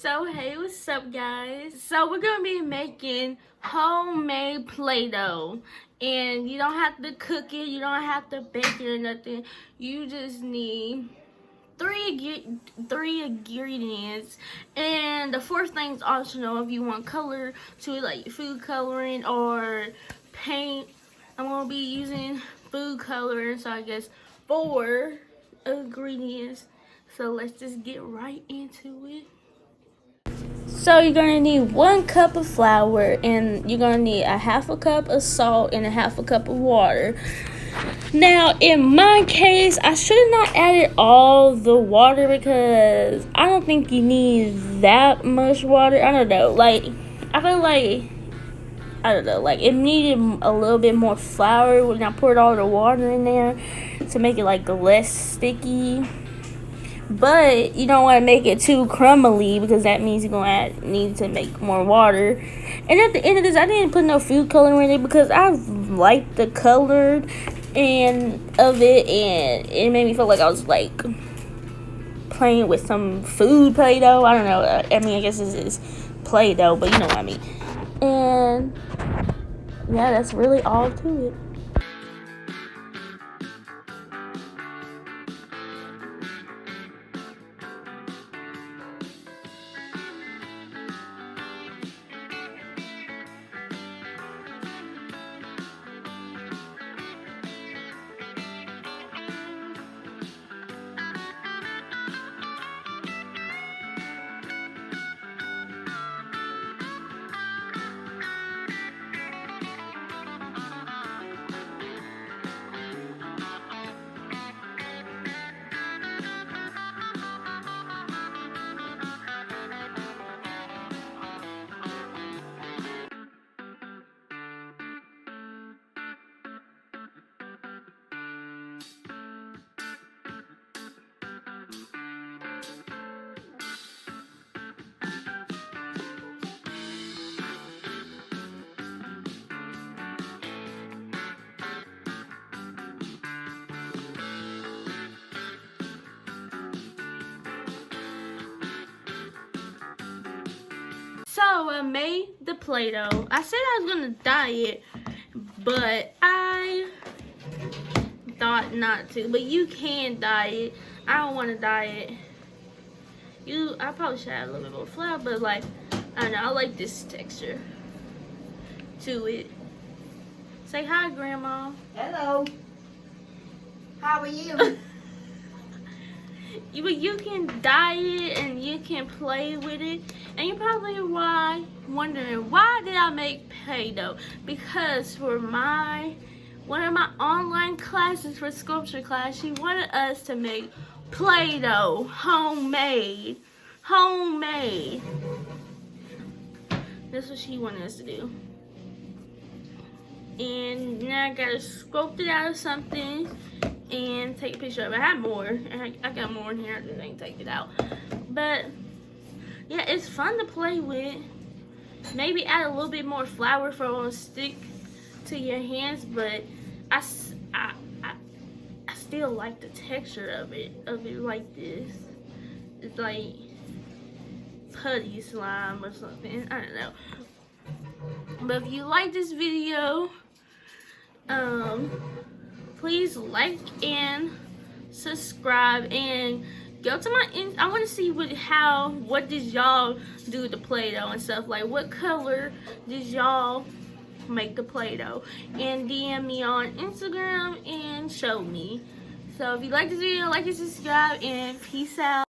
So hey, what's up guys? So we're gonna be making homemade Play-Doh, and you don't have to cook it, you don't have to bake it or nothing. You just need three ingredients, and the fourth thing is optional if you want color to it, like food coloring or paint. I'm gonna be using food coloring, so I guess 4 ingredients. So let's just get right into it. So you're gonna need 1 cup of flour, and you're gonna need a half a cup of salt and a half a cup of water. Now in my case, I should have not added all the water because I don't think you need that much water. I don't know, like I feel like it needed a little bit more flour when I poured all the water in there to make it like less sticky. But you don't want to make it too crumbly because that means you're going to need to make more water. And at the end of this, I didn't put no food coloring in it because I liked the color of it, and it made me feel like I was like playing with some food Play-Doh. I don't know. I mean, I guess this is Play-Doh, but you know what I mean. And yeah, that's really all to it. So I made the Play-Doh. I said I was gonna dye it, but I thought not to. But you can dye it. I don't want to dye it. I probably should add a little bit more flour, but like I don't know. I like this texture to it. Say hi, Grandma. Hello. How are you? You can dye it and you can play with it, and you're probably wondering why did I make Play-Doh? Because for one of my online classes for sculpture class, she wanted us to make Play-Doh homemade. That's what she wanted us to do. And now I gotta sculpt it out of something and take a picture of it. I have more. I got more in here. I just ain't take it out. But yeah, it's fun to play with. Maybe add a little bit more flour for it won't stick to your hands, but I still like the texture of it like this. It's like putty slime or something. I don't know. But if you like this video, please like and subscribe and go to my I want to see what did y'all do to Play-Doh and stuff, like what color did y'all make the Play-Doh, and DM me on Instagram and show me. So if you like this video, like and subscribe, and peace out.